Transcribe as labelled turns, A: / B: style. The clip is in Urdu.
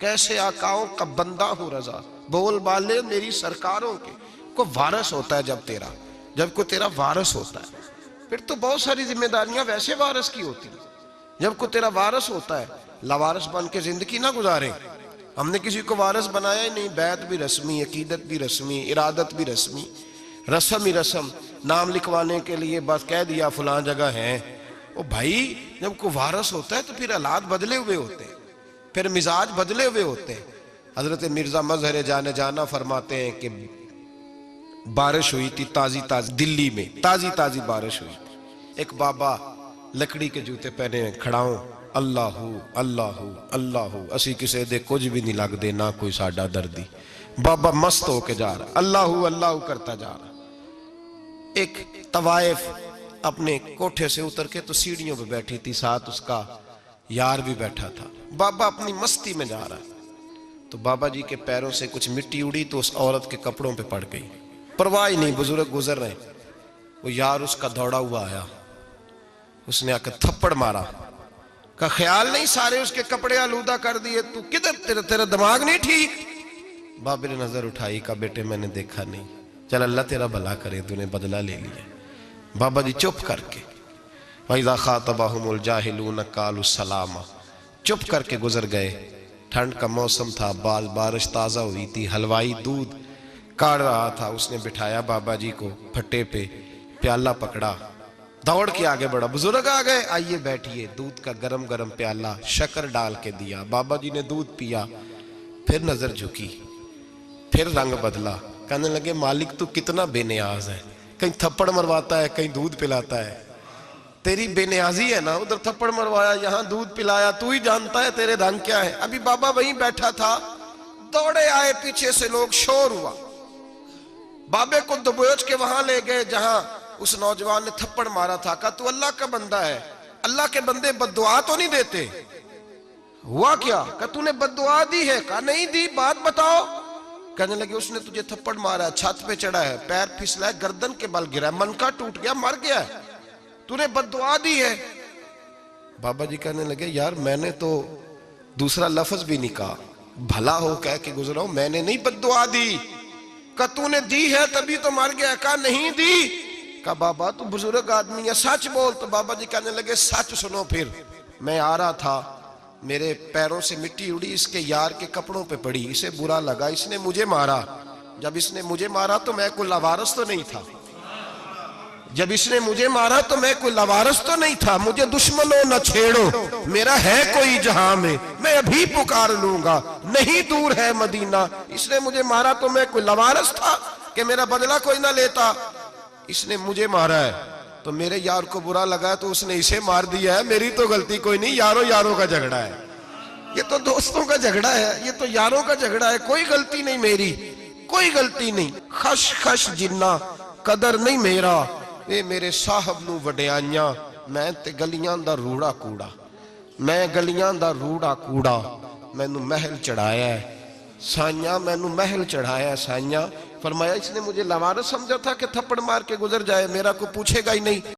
A: کیسے آقاؤں کا بندہ ہوں رضا، بول بالے میری سرکاروں کے۔ کو وارث ہوتا ہے جب کوئی تیرا وارث ہوتا ہے، پھر تو بہت ساری ذمہ داریاں ویسے وارث کی ہوتی ہیں۔ جب کوئی تیرا وارث ہوتا ہے، لاوارث بن کے زندگی نہ گزارے۔ ہم نے کسی کو وارث بنایا ہی نہیں، بیعت بھی رسمی، عقیدت بھی رسمی، ارادت بھی رسمی، رسم ہی رسم، نام لکھوانے کے لیے بس کہہ دیا فلاں جگہ ہیں۔ او بھائی، جب کوئی وارث ہوتا ہے تو پھر حالات بدلے ہوئے ہوتے ہیں، پھر مزاج بدلے ہوئے ہوتے ہیں۔ حضرت مرزا مظہر جانا فرماتے ہیں کہ بارش ہوئی تھی تازی دلی میں تازی بارش ہوئی تھی۔ ایک بابا لکڑی کے جوتے پہنے کھڑا ہوں، اللہ اللہ اللہ، اسی کسے دے کچھ بھی نہیں لگ دے، نہ کوئی ساڈا دردی۔ بابا مست ہو کے جا رہا، اللہ اللہ کرتا جا رہا۔ ایک طوائف اپنے کوٹھے سے اتر کے تو سیڑھیوں پہ بیٹھی تھی، ساتھ اس کا یار بھی بیٹھا تھا۔ بابا اپنی مستی میں جا رہا ہے تو بابا جی کے پیروں سے کچھ مٹی اڑی تو اس عورت کے کپڑوں پہ پڑ گئی، پرواہ نہیں، بزرگ گزر رہے۔ وہ یار اس کا دوڑا ہوا آیا، اس نے آ کر تھپڑ مارا، کا خیال نہیں سارے اس کے کپڑے آلودہ کر دیے، تو کدھر تیرا دماغ نہیں ٹھیک؟ بابے نے نظر اٹھائی، کہا بیٹے میں نے دیکھا نہیں، چل اللہ تیرا بھلا کرے، تو نے بدلہ لے لیا۔ بابا جی چپ کر کے، وَإِذَا خَاطَبَهُمُ الْجَاهِلُونَ قَالُوا سَلَامًا، چپ کر کے گزر گئے۔ ٹھنڈ کا موسم تھا، بارش تازہ ہوئی تھی، حلوائی دودھ کاڑ رہا تھا، اس نے بٹھایا بابا جی کو پھٹے پہ، پیالہ پکڑا، دوڑ کے آگے بڑھا، بزرگ آ گئے، آئیے بیٹھیے، دودھ کا گرم گرم پیالہ شکر ڈال کے دیا۔ بابا جی نے دودھ پیا، پھر نظر جھکی، پھر رنگ بدلا، کہنے لگے مالک تو کتنا بے نیاز ہے، کہیں تھپڑ مرواتا ہے، کہیں دودھ پلاتا ہے، تیری بے نیازی ہے نا، ادھر تھپڑ مروایا، یہاں دودھ پلایا، تو ہی جانتا ہے تیرے رنگ کیا ہے۔ ابھی بابا وہیں بیٹھا تھا، دوڑے آئے پیچھے سے لوگ، شور ہوا، بابے کو دبوچ کے وہاں لے گئے جہاں اس نوجوان نے تھپڑ مارا تھا، کہا تو اللہ کا بندہ ہے، اللہ کے بندے بد دعا تو نہیں دیتے؟ ہوا کیا؟ کہا تو نے بد دعا دی ہے؟ کہا نہیں دی، بات بتاؤ۔ کہنے لگے اس نے تجھے تھپڑ مارا ہے، چھت پہ چڑھا ہے، پیر پھسلا ہے، گردن کے بل گرا ہے، منکا ٹوٹ گیا، مر گیا ہے، تو نے بد دعا دی ہے۔ بابا جی کہنے لگے یار میں نے تو دوسرا لفظ بھی نہیں کہا، بھلا ہو کہہ کے گزرا ہوں، میں نے نہیں بد دعا دی۔ کہا تو نے دی ہے تبھی تو مر گیا۔ کہا نہیں دی۔ کہا بابا تو بزرگ آدمی ہے، سچ بول۔ تو بابا جی کہنے لگے سچ سنو، پھر میں آ رہا تھا، میرے پیروں سے مٹی اڑی، اس کے یار کے کپڑوں پہ پڑی، اسے برا لگا، اس نے مجھے مارا۔ جب اس نے مجھے مارا تو میں کوئی لاوارث تو نہیں تھا، جب اس نے مجھے مارا تو میں کوئی لاوارث تو نہیں تھا، مجھے دشمنوں نہ چھیڑو، میرا ہے کوئی جہاں میں ابھی پکار لوں گا، نہیں دور ہے مدینہ۔ اس نے مجھے مارا تو میں کوئی لاوارث تھا کہ میرا بدلہ کوئی نہ لیتا؟ اس نے مجھے مارا ہے تو میرے یار کو برا لگا ہے تو اس نے اسے مار دیا ہے، میری تو غلطی کوئی نہیں، یاروں کا جھگڑا ہے، یہ تو دوستوں کا جھگڑا ہے، یہ تو یاروں کا جھگڑا ہے، کوئی غلطی نہیں میری، کوئی غلطی نہیں۔ خش خش جنہ قدر نہیں میرا، اے میرے صاحب نو وڈیاں، میں تے گلیاں دا روڑا کوڑا، میں گلیاں دا روڑا کوڑا، میں نو محل چڑھایا ہے سائیاں، میں نو محل چڑھایا ہے سائیاں۔ فرمایا اس نے مجھے لاوارث سمجھا تھا کہ تھپڑ مار کے گزر جائے، میرا کو پوچھے گا ہی نہیں۔